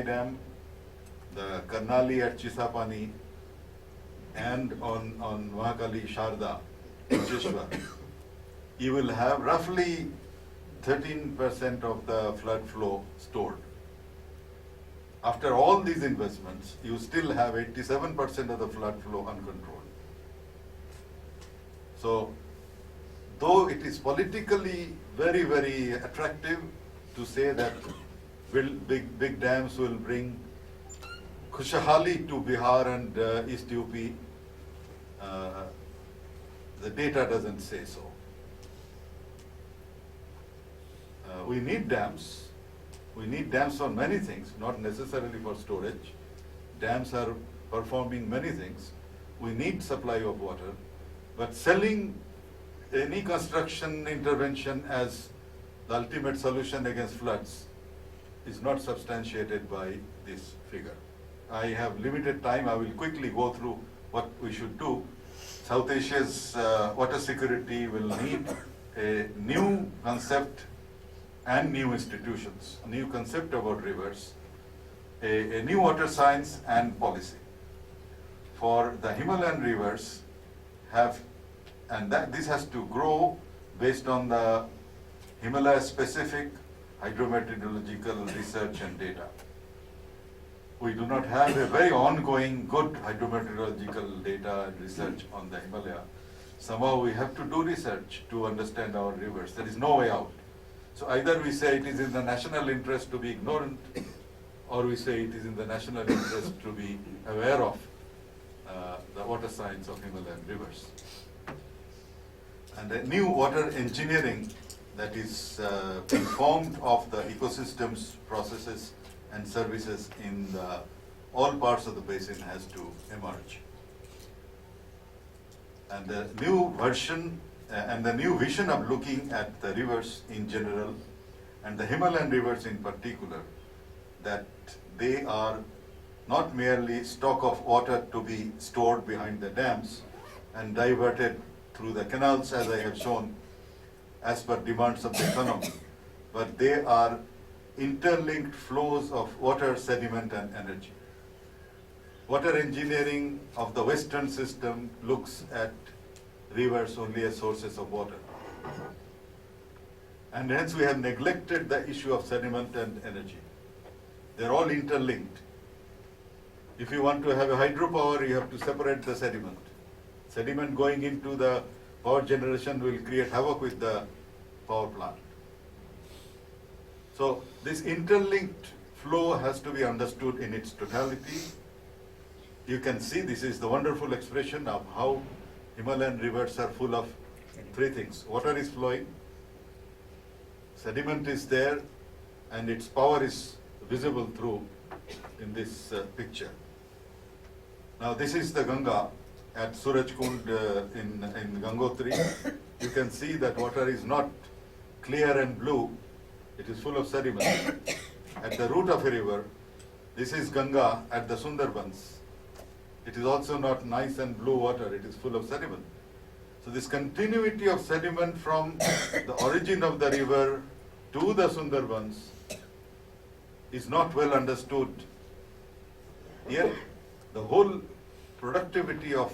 Dam, the Karnali at Chisapani, and on Mahakali Sharda, Ucheshwar, you will have roughly 13% of the flood flow stored. After all these investments, you still have 87% of the flood flow uncontrolled. So, though it is politically very, very attractive to say that big dams will bring Khushahali to Bihar and East UP, the data doesn't say so. We need dams. We need dams for many things, not necessarily for storage. Dams are performing many things. We need supply of water, but selling any construction intervention as the ultimate solution against floods is not substantiated by this figure. I have limited time. I will quickly go through what we should do. South Asia's water security will need a new concept and new institutions, a new concept about rivers, a new water science and policy. For the Himalayan rivers this has to grow based on the Himalaya-specific hydrometeorological research and data. We do not have a very ongoing good hydrometeorological data and research on the Himalaya. Somehow we have to do research to understand our rivers. There is no way out. So either we say it is in the national interest to be ignorant, or we say it is in the national interest to be aware of the water science of Himalayan rivers. And a new water engineering that is informed of the ecosystems, processes and services in all parts of the basin has to emerge. And the new version and the new vision of looking at the rivers in general and the Himalayan rivers in particular, that they are not merely stock of water to be stored behind the dams and diverted through the canals, as I have shown, as per demands of the economy, but they are interlinked flows of water, sediment and energy. Water engineering of the Western system looks at rivers only as sources of water. And hence we have neglected the issue of sediment and energy. They're all interlinked. If you want to have a hydropower, you have to separate the sediment. Sediment going into the power generation will create havoc with the power plant. So this interlinked flow has to be understood in its totality. You can see this is the wonderful expression of how Himalayan rivers are full of three things. Water is flowing, sediment is there, and its power is visible through in this picture. Now this is the Ganga at Surajkund in Gangotri. You can see that water is not clear and blue, it is full of sediment. At the root of a river, this is Ganga at the Sundarbans. It is also not nice and blue water, it is full of sediment. So this continuity of sediment from the origin of the river to the Sundarbans is not well understood. Yet the whole productivity of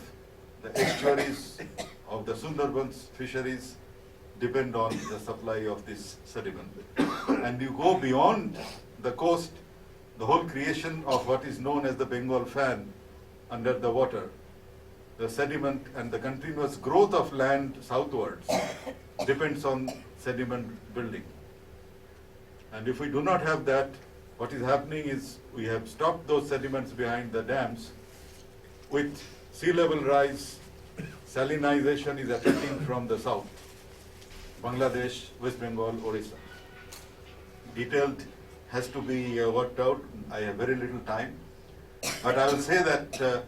the estuaries of the Sundarbans fisheries depend on the supply of this sediment. And you go beyond the coast, the whole creation of what is known as the Bengal fan under the water, the sediment and the continuous growth of land southwards depends on sediment building. And if we do not have that, what is happening is we have stopped those sediments behind the dams. With sea level rise, salinization is attacking from the south, Bangladesh, West Bengal, Orissa. Detailed has to be worked out. I have very little time. But I will say that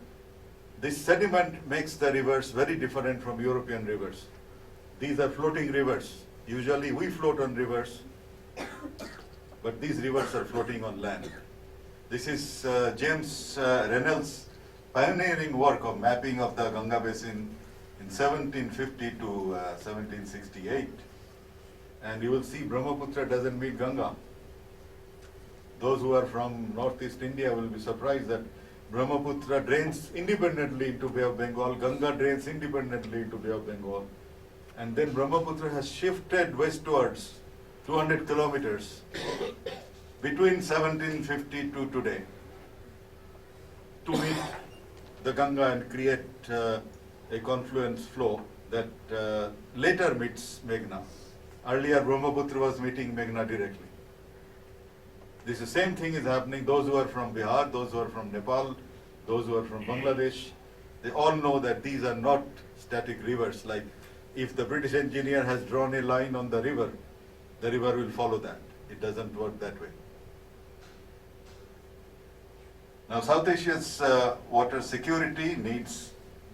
this sediment makes the rivers very different from European rivers. These are floating rivers. Usually we float on rivers, but these rivers are floating on land. This is James Reynolds' pioneering work of mapping of the Ganga basin in 1750 to 1768. And you will see Brahmaputra doesn't meet Ganga. those who are from Northeast India will be surprised that Brahmaputra drains independently into Bay of Bengal, Ganga drains independently into Bay of Bengal, and then Brahmaputra has shifted westwards 200 kilometers between 1750 to today to meet the Ganga and create a confluence flow that later meets Meghna. Earlier Brahmaputra was meeting Meghna directly. This the same thing is happening. Those who are from Bihar, those who are from Nepal, those who are from Bangladesh, they all know that these are not static rivers. Like if the British engineer has drawn a line on the river will follow that. It doesn't work that way. Now South Asia's water security needs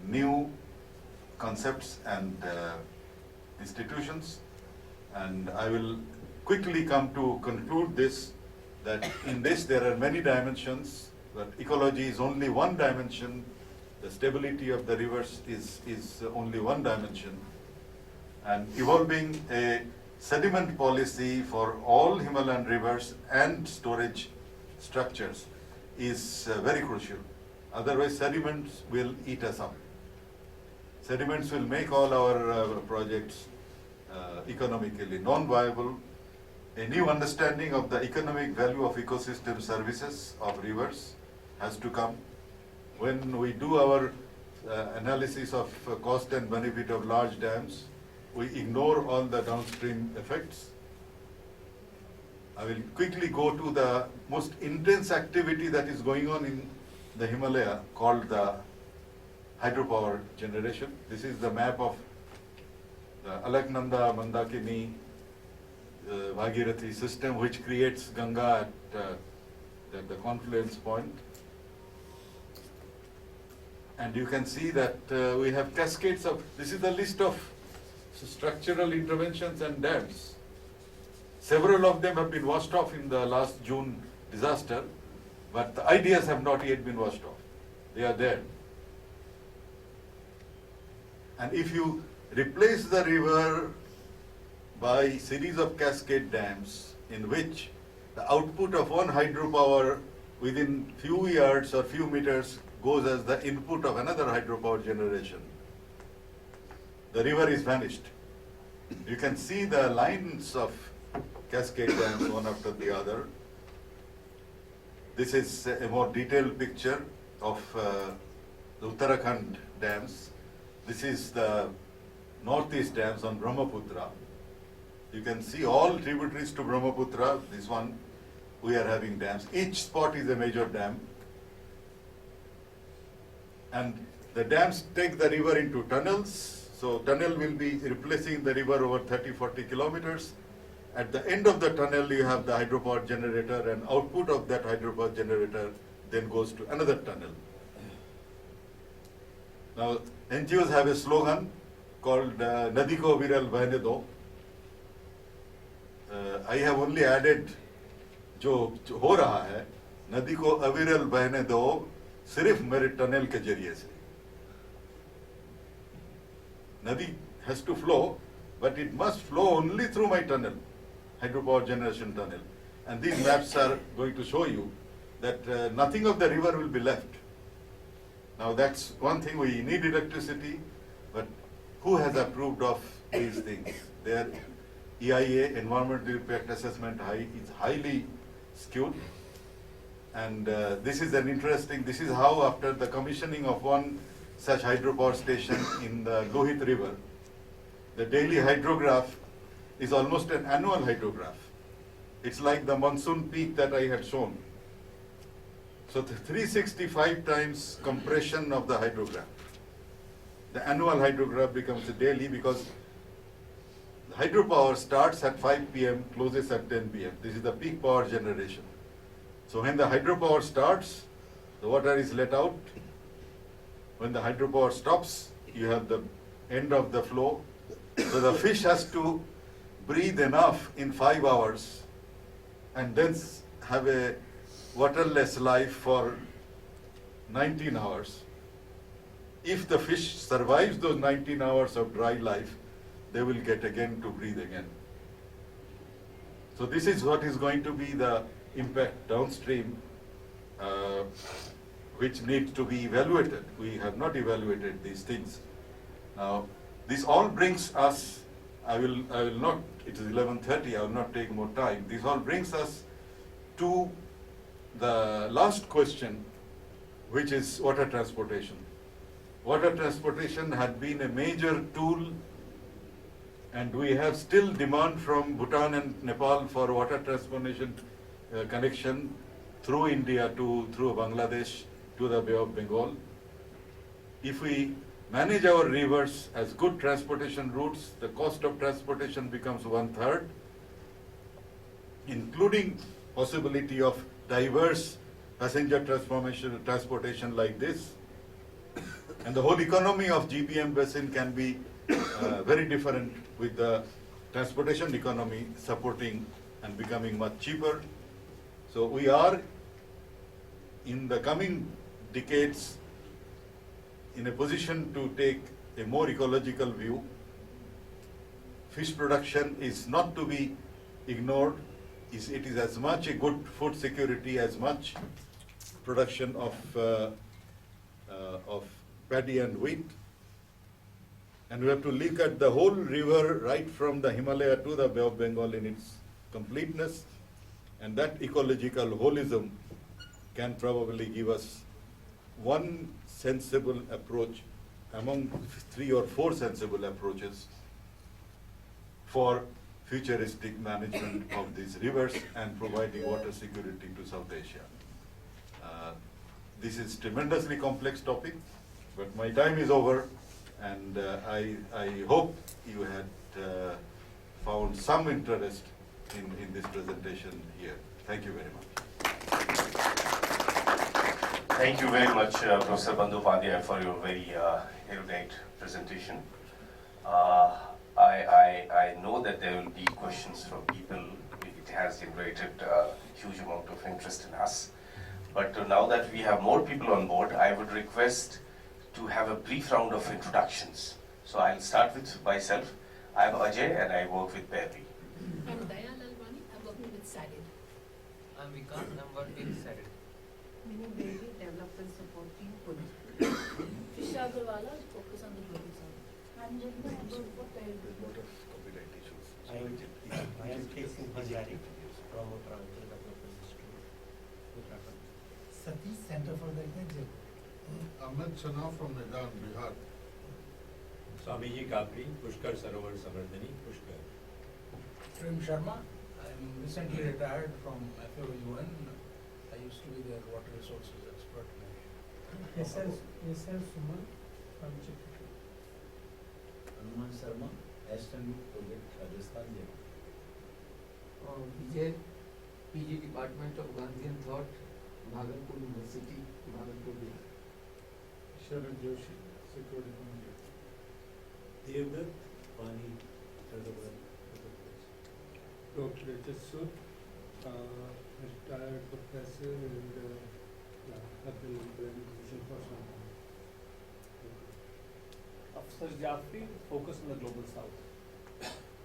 new concepts and institutions, and I will quickly come to conclude this, that in this there are many dimensions, but ecology is only one dimension, the stability of the rivers is only one dimension, and evolving a sediment policy for all Himalayan rivers and storage structures is very crucial. Otherwise sediments will eat us up. Sediments will make all our projects economically non-viable. A new understanding of the economic value of ecosystem services of rivers has to come. When we do our analysis of cost and benefit of large dams, we ignore all the downstream effects. I will quickly go to the most intense activity that is going on in the Himalaya called the hydropower generation. This is the map of the Alaknanda, Mandakini, Bhagirathi system, which creates Ganga at the confluence point. And you can see that we have cascades of, this is the list of structural interventions and dams. Several of them have been washed off in the last June disaster, but the ideas have not yet been washed off. They are there. And if you replace the river by series of cascade dams in which the output of one hydropower within few yards or few meters goes as the input of another hydropower generation, the river is vanished. You can see the lines of cascade dams one after the other. This is a more detailed picture of the Uttarakhand dams. This is the northeast dams on Brahmaputra. You can see all tributaries to Brahmaputra. This one, we are having dams. Each spot is a major dam. And the dams take the river into tunnels. So tunnel will be replacing the river over 30-40 kilometers. At the end of the tunnel, you have the hydropower generator, and output of that hydropower generator then goes to another tunnel. Now, NGOs have a slogan called Nadi ko viral bahne do. I have only added जो हो रहा है, नदी को अविरल बहने दो सिर्फ मेरे टनल के जरिए से. Nadi has to flow, but it must flow only through my tunnel, hydropower generation tunnel. And these maps are going to show you that nothing of the river will be left. Now that's one thing, we need electricity, but who has approved of these things? Their EIA, Environmental Impact Assessment, is highly skewed. And this is an interesting, this is how after the commissioning of one such hydropower station in the Lohit River, the daily hydrograph is almost an annual hydrograph. It's like the monsoon peak that I had shown. So the 365 times compression of the hydrograph. The annual hydrograph becomes a daily because the hydropower starts at 5 p.m., closes at 10 p.m. This is the peak power generation. So when the hydropower starts, the water is let out. When the hydropower stops, you have the end of the flow. So the fish has to breathe enough in 5 hours and then have a waterless life for 19 hours. If the fish survives those 19 hours of dry life, they will get again to breathe again. So this is what is going to be the impact downstream, which needs to be evaluated. We have not evaluated these things. Now, this all brings us, I will not, it is 11:30, I will not take more time. This all brings us to the last question, which is water transportation. Water transportation had been a major tool, and we have still demand from Bhutan and Nepal for water transportation connection through India through Bangladesh to the Bay of Bengal. If we manage our rivers as good transportation routes, the cost of transportation becomes 1/3, including possibility of diverse passenger transportation like this. And the whole economy of GBM basin can be very different with the transportation economy supporting and becoming much cheaper. So we are in the coming decades in a position to take a more ecological view. Fish production is not to be ignored. It is as much a good food security as much production of paddy and wheat. And we have to look at the whole river right from the Himalaya to the Bay of Bengal in its completeness. And that ecological holism can probably give us one sensible approach among 3 or 4 sensible approaches for futuristic management of these rivers and providing water security to South Asia. This is tremendously complex topic, but my time is over, and I hope you had found some interest in this presentation here. Thank you very much. Thank you very much, Professor Bandyopadhyay, for your very erudite presentation. I know that there will be questions from people. It has generated a huge amount of interest in us. But now that we have more people on board, I would request to have a brief round of introductions. So I'll start with myself. I'm Ajay and I work with Berry. I'm Daya Lalwani. I'm working with SADID. I'm Vikas and I'm working with SADID. Meaning Baby Development Support Team, Pune. Trisha Agarwala, focus on the global south. I'm Jagna, I work for Paired. I am K.C. Bhandari, promoter of the development system. Satish, Center for the Agriculture. Ahmed Chana from Medan, Bihar. Swamiji Kapri, Pushkar Sarovar Samardhani, Pushkar. Prem Sharma, I'm recently retired from FAO-UN. I used to be their water resources expert. SL Suman from Chittoor. Hanuman Sharma, Ashton Project, Rajasthan. Vijay, PG Department of Gandhian Thought, Bhagalpur University, Bhagalpur. Sharan Joshi, Security Manager. Devdutt, Pani, Chhattisgarh. Dr. H.S. Sood, retired professor and have been in position for some time. Afsar Jafri, focus on the global south.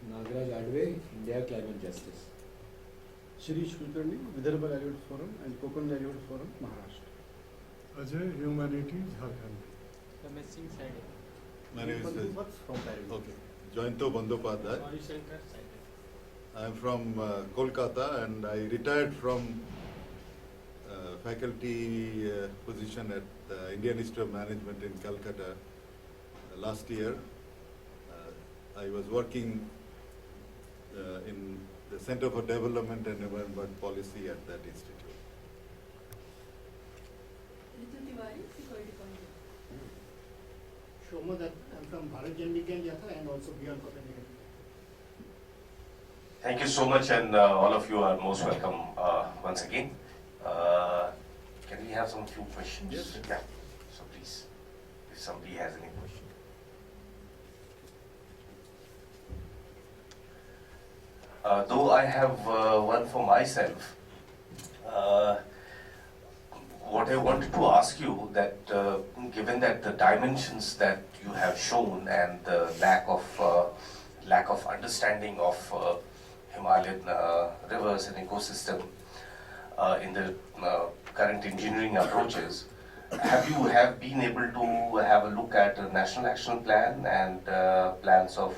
Nagaraj Adve, India Climate Justice. Shirish Kulkarni, Vidarbha Livelihood Forum and Kokon Livelihood Forum, Maharashtra. Ajay, Humanities, Jharkhand. Ramesh Singh SADID. My name is From Paris. okay. Jayanto Bandyopadhyay. Gauri Shankar SADID. I am from Kolkata, and I retired from faculty position at the Indian Institute of Management in Calcutta last year. I was working in the Center for Development and Environment Policy at that institute. Ritu Tiwari, Security Council. Shoma Dutt, I'm from Bharat Jan Vigyan Yatra and also Beyond Copenhagen. Thank you so much, and all of you are most welcome once again. Can we have some few questions? Yes. Yeah. So please, if somebody has any question. Though I have one for myself, what I wanted to ask you that given that the dimensions that you have shown and the lack of understanding of Himalayan rivers and ecosystem, in the current engineering approaches, have been able to have a look at a national action plan and plans of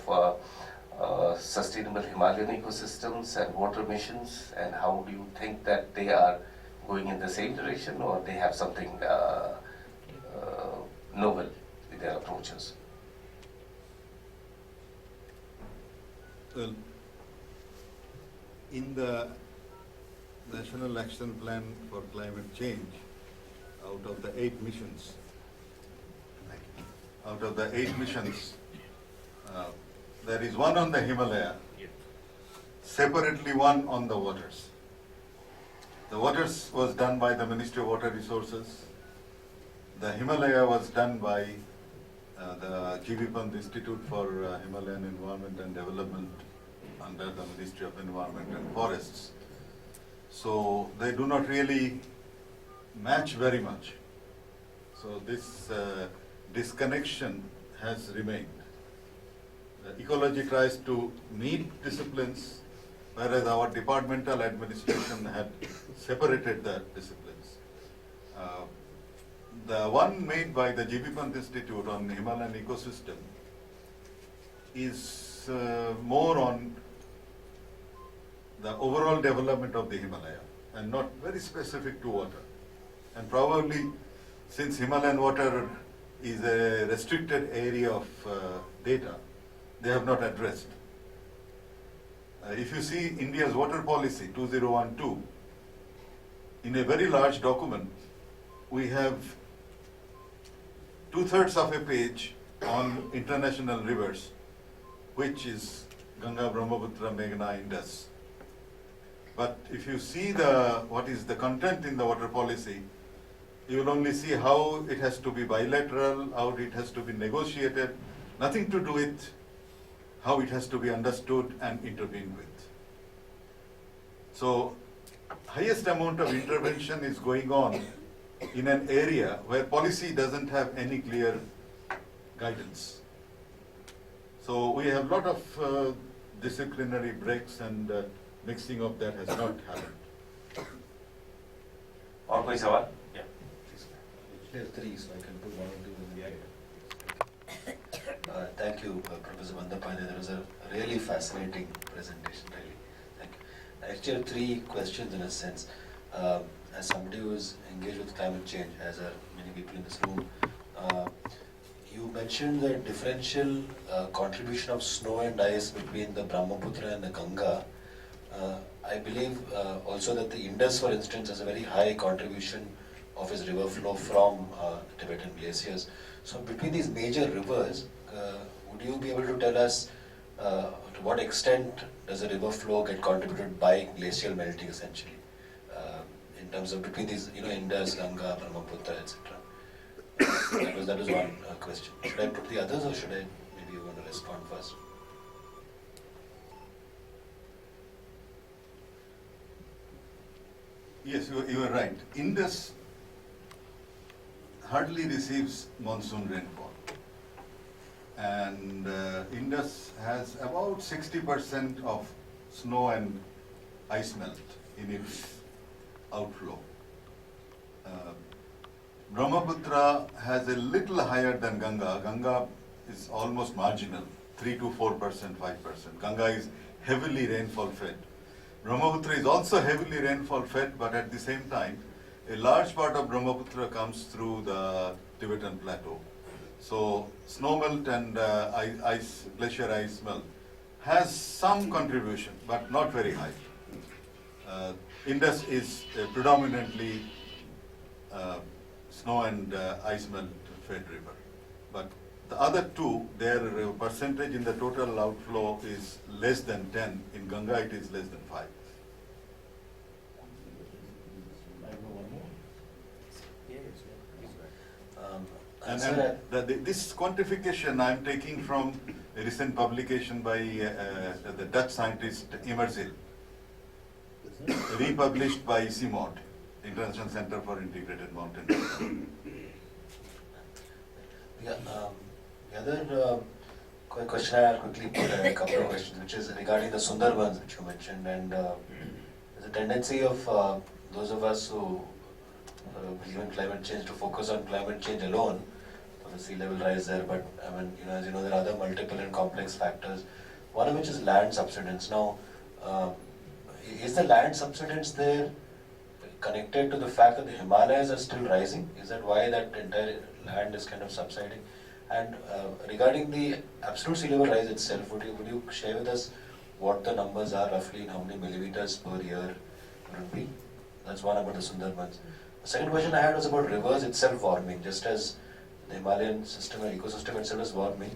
sustainable Himalayan ecosystems and water missions, and how do you think that they are going in the same direction, or they have something novel with their approaches? Well, in the National Action Plan for Climate Change, out of the 8 missions, there is one on the Himalaya, separately one on the waters. The waters was done by the Ministry of Water Resources. The Himalaya was done by the G.V. Pant Institute for Himalayan Environment and Development under the Ministry of Environment and Forests. So they do not really match very much. So this disconnection has remained. The ecology tries to meet disciplines, whereas our departmental administration had separated the disciplines. The one made by the G.V. Pant Institute on Himalayan ecosystem is more on the overall development of the Himalaya and not very specific to water. And probably since Himalayan water is a restricted area of data, they have not addressed. If you see India's water policy 2012, in a very large document, we have 2/3 of a page on international rivers, which is Ganga, Brahmaputra, Meghna, Indus. But if you see what is the content in the water policy, you will only see how it has to be bilateral, how it has to be negotiated, nothing to do with how it has to be understood and intervened with. So, highest amount of intervention is going on in an area where policy doesn't have any clear guidance. So we have a lot of disciplinary breaks, and mixing of that has not happened. और कोई सवाल? Yeah, please. There are 3, so I can put 1 or 2 in the air. Thank you, Professor Bandapani. That was a really fascinating presentation, really. Thank you. I actually have 3 questions in a sense. As somebody who is engaged with climate change, as are many people in this room, you mentioned the differential contribution of snow and ice between the Brahmaputra and the Ganga. I believe also that the Indus, for instance, has a very high contribution of its river flow from Tibetan glaciers. So between these major rivers, would you be able to tell us to what extent does the river flow get contributed by glacial melting, essentially, in terms of between these, Indus, Ganga, Brahmaputra, etc. That was one question. Should I put the others, or should I, maybe you want to respond first? Yes, you are right. Indus hardly receives monsoon rainfall. And Indus has about 60% of snow and ice melt in its outflow. Brahmaputra has a little higher than Ganga. Ganga is almost marginal, 3 to 4%, 5%. Ganga is heavily rainfall fed. Brahmaputra is also heavily rainfall fed, but at the same time, a large part of Brahmaputra comes through the Tibetan plateau. So snowmelt and glacier ice melt has some contribution, but not very high. Indus is predominantly snow and ice melt fed river. But the other two, their percentage in the total outflow is less than 10. In Ganga, it is less than 5. And this quantification I am taking from a recent publication by the Dutch scientist Immerzeel, republished by CIMOD, International Center for Integrated Mountain Development. The other question I'll quickly put, a couple of questions, which is regarding the Sundarbans, which you mentioned, and there's a tendency of those of us who believe in climate change to focus on climate change alone, for the sea level rise there, but I mean, as you know, there are other multiple and complex factors, one of which is land subsidence. Now, is the land subsidence there connected to the fact that the Himalayas are still rising? Is that why that entire land is kind of subsiding? And regarding the absolute sea level rise itself, would you share with us what the numbers are roughly, and how many millimeters per year would it be? That's one about the Sundarbans. The second question I had was about rivers itself warming, just as the Himalayan system and ecosystem itself is warming.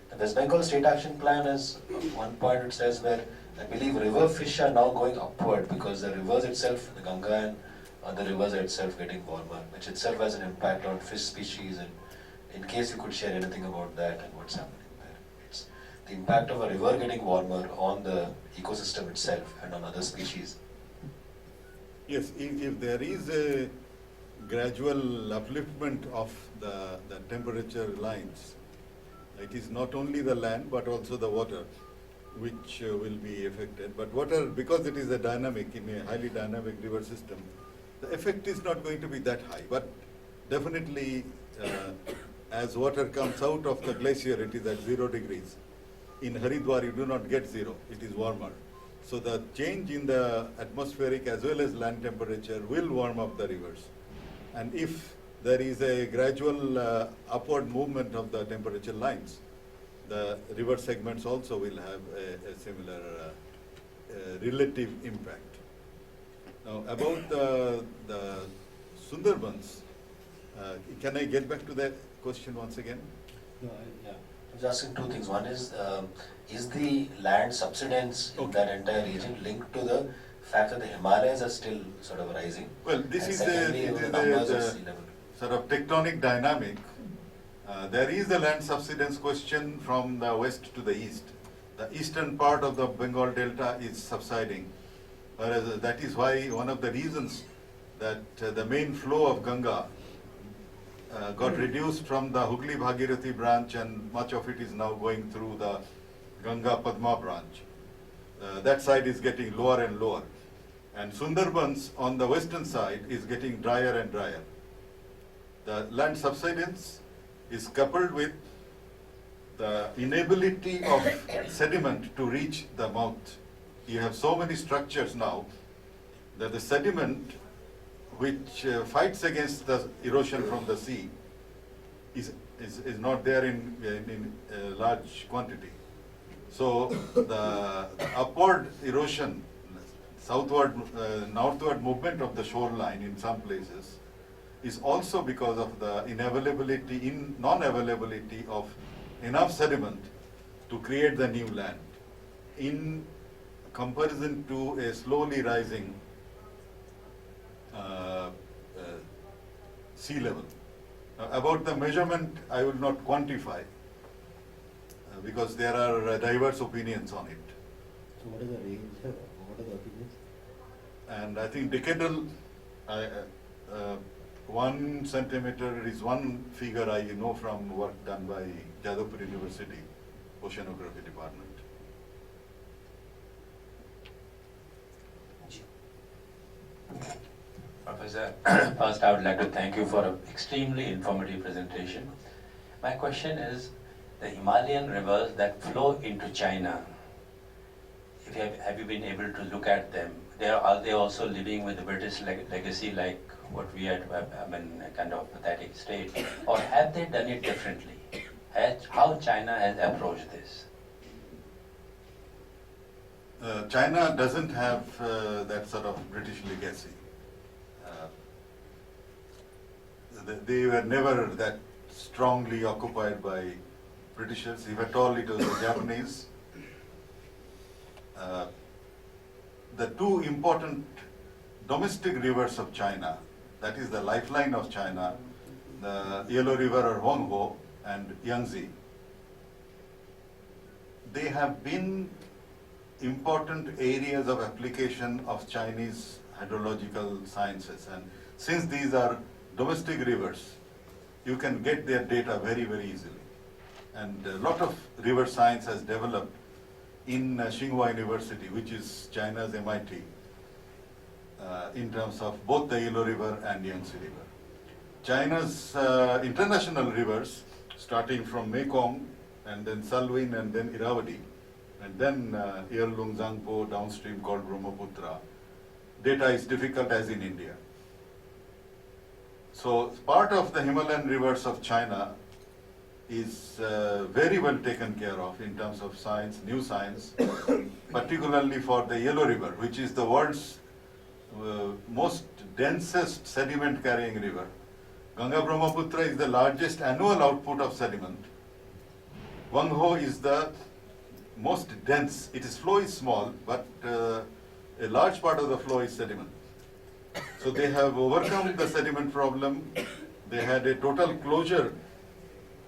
The West Bengal State Action Plan is one point it says where I believe river fish are now going upward because the rivers itself, the Ganga and other rivers are itself getting warmer, which itself has an impact on fish species. And in case you could share anything about that and what's happening there. It's the impact of a river getting warmer on the ecosystem itself and on other species. Yes, if there is a gradual upliftment of the temperature lines, it is not only the land but also the water which will be affected. But water, because it is a dynamic, in a highly dynamic river system, the effect is not going to be that high. But definitely, as water comes out of the glacier, it is at 0 degrees. In Haridwar, you do not get 0, it is warmer. So the change in the atmospheric as well as land temperature will warm up the rivers. And if there is a gradual upward movement of the temperature lines, the river segments also will have a similar relative impact. Now about the Sundarbans, can I get back to that question once again? Yeah. I was asking two things. One is the land subsidence in that entire region linked to the fact that the Himalayas are still sort of rising? Well, this And is secondly, the numbers of sea level. sort of tectonic dynamic. There is a land subsidence question from the west to the east. The eastern part of the Bengal Delta is subsiding, whereas that is why one of the reasons that the main flow of Ganga got reduced from the Hooghly Bhagirathi branch, and much of it is now going through the Ganga Padma branch. That side is getting lower and lower. And Sundarbans on the western side is getting drier and drier. The land subsidence is coupled with the inability of sediment to reach the mouth. You have so many structures now that the sediment which fights against the erosion from the sea is not there in large quantity. So the upward erosion, northward movement of the shoreline in some places is also because of the non-availability of enough sediment to create the new land in comparison to a slowly rising sea level. About the measurement, I will not quantify because there are diverse opinions on it. So what is the range? What are the opinions? And I think decadal, 1 centimeter is one figure I know from work done by Jadavpur University, Oceanography Department. Professor, first I would like to thank you for an extremely informative presentation. My question is, the Himalayan rivers that flow into China, have you been able to look at them? Are they also living with the British legacy like what we had, a kind of pathetic state? Or have they done it differently? How China has approached this? China doesn't have that sort of British legacy. They were never that strongly occupied by Britishers. If at all, it was the Japanese. The two important domestic rivers of China, that is the lifeline of China, the Yellow River or Huanghe and Yangtze, they have been important areas of application of Chinese hydrological sciences. And since these are domestic rivers, you can get their data very, very easily. And a lot of river science has developed in Tsinghua University, which is China's MIT. in terms of both the Yellow River and Yangtze River. China's international rivers, starting from Mekong and then Salween and then Irrawaddy, and then Yarlung Zangpo downstream called Brahmaputra, data is difficult as in India. So part of the Himalayan rivers of China is very well taken care of in terms of science, new science, particularly for the Yellow River, which is the world's most densest sediment carrying river. Ganga Brahmaputra is the largest annual output of sediment. Wangho is the most dense. Its flow is small, but a large part of the flow is sediment. So they have overcome the sediment problem. They had a total closure.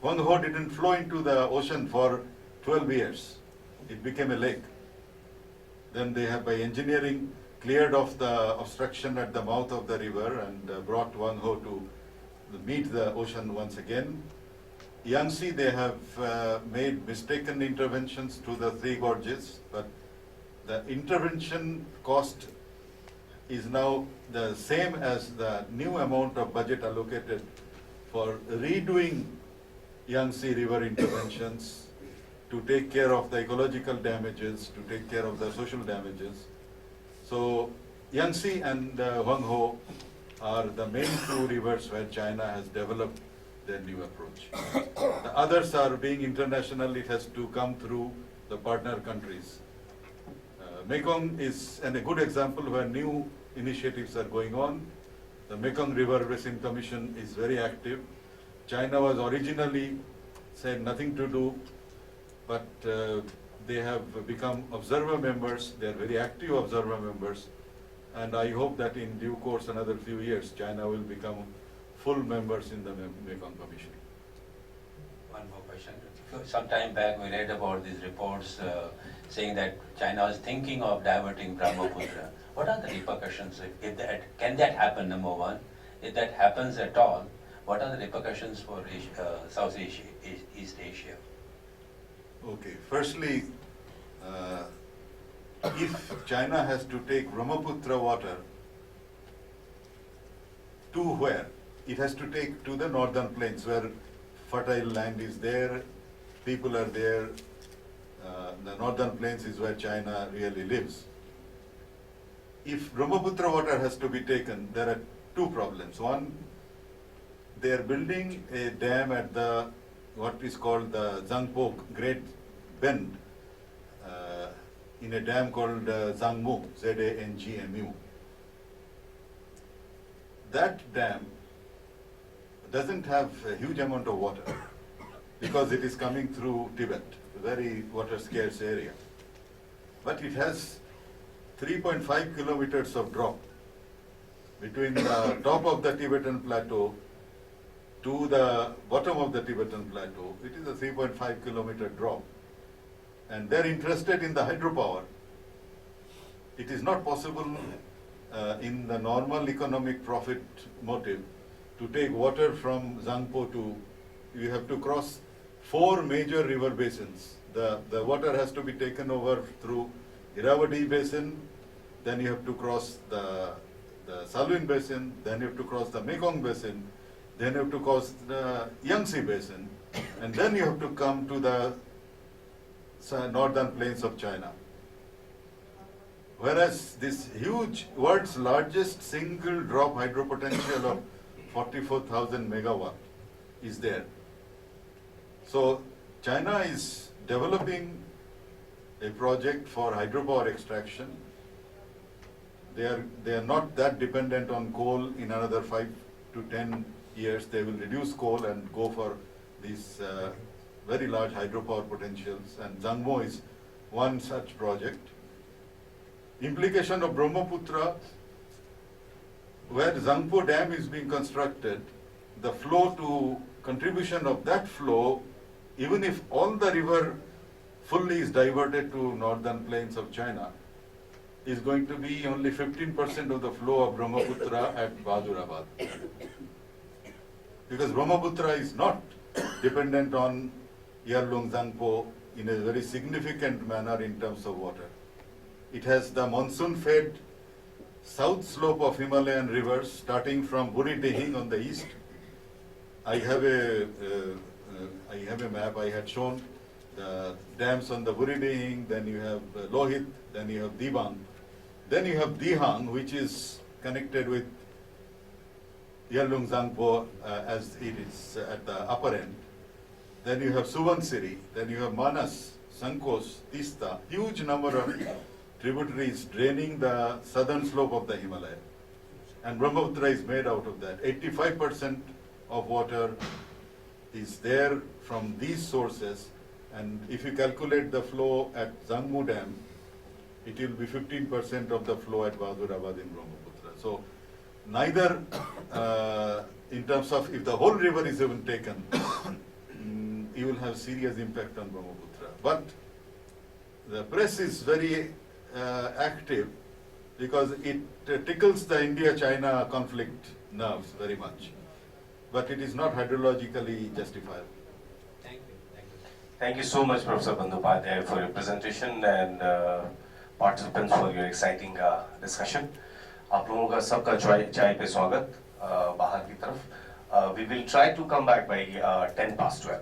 Wangho didn't flow into the ocean for 12 years. It became a lake. Then they have, by engineering, cleared off the obstruction at the mouth of the river and brought Wangho to meet the ocean once again. Yangtze, they have made mistaken interventions to the three gorges, but the intervention cost is now the same as the new amount of budget allocated for redoing Yangtze River interventions to take care of the ecological damages, to take care of the social damages. So Yangtze and Wangho are the main two rivers where China has developed their new approach. The others are being international, it has to come through the partner countries. Mekong is a good example where new initiatives are going on. The Mekong River Basin Commission is very active. China was originally said nothing to do, but they have become observer members. They are very active observer members. And I hope that in due course, another few years, China will become full members in the Mekong Commission. One more question. Some time back, we read about these reports saying that China was thinking of diverting Brahmaputra. What are the repercussions? Can that happen, number one? If that happens at all, what are the repercussions for South Asia, East Asia? Okay, firstly, if China has to take Brahmaputra water to where? It has to take to the northern plains where fertile land is there, people are there. The northern plains is where China really lives. If Brahmaputra water has to be taken, there are two problems. One, they are building a dam at the what is called the Zangpo Great Bend in a dam called Zangmu, Zangmu. That dam doesn't have a huge amount of water because it is coming through Tibet, a very water scarce area. But it has 3.5 kilometers of drop between the top of the Tibetan plateau to the bottom of the Tibetan plateau. It is a 3.5 kilometer drop. And they're interested in the hydropower. It is not possible in the normal economic profit motive to take water from Zangpo to, you have to cross 4 major river basins. The water has to be taken over through Irrawaddy basin, then you have to cross the Salween basin, then you have to cross the Mekong basin, then you have to cross the Yangtze basin, and then you have to come to the northern plains of China. Whereas this huge, world's largest single drop hydro potential of 44,000 megawatt is there. So China is developing a project for hydropower extraction. They are not that dependent on coal. In another 5 to 10 years, they will reduce coal and go for these very large hydropower potentials. And Zangmo is one such project. Implication of Brahmaputra, where Zangpo Dam is being constructed, the flow to contribution of that flow, even if all the river fully is diverted to northern plains of China, is going to be only 15% of the flow of Brahmaputra at Bahadurabad. Because Brahmaputra is not dependent on Yarlung Zangpo in a very significant manner in terms of water. It has the monsoon-fed south slope of Himalayan rivers, starting from Buri Dihing on the east. I have a map. I had shown the dams on the Buri Dihing. Then you have Lohit. Then you have Dibang. Then you have Dihang, which is connected with Yarlung Zangpo as it is at the upper end. Then you have Subansiri. Then you have Manas, Sankos, Tista. Huge number of tributaries draining the southern slope of the Himalaya. And Brahmaputra is made out of that. 85% of water is there from these sources. And if you calculate the flow at Zangmu Dam, it will be 15% of the flow at Bahadurabad in Brahmaputra. So neither, in terms of if the whole river is even taken, you will have serious impact on Brahmaputra. But the press is very active because it tickles the India-China conflict nerves very much. But it is not hydrologically justifiable. Thank you. Thank you. Thank you so much, Professor Bandyopadhyay, for your presentation and participants for your exciting discussion. आप लोगों का सबका चाय पे स्वागत बाहर की तरफ. We will try to come back by 10 past 12.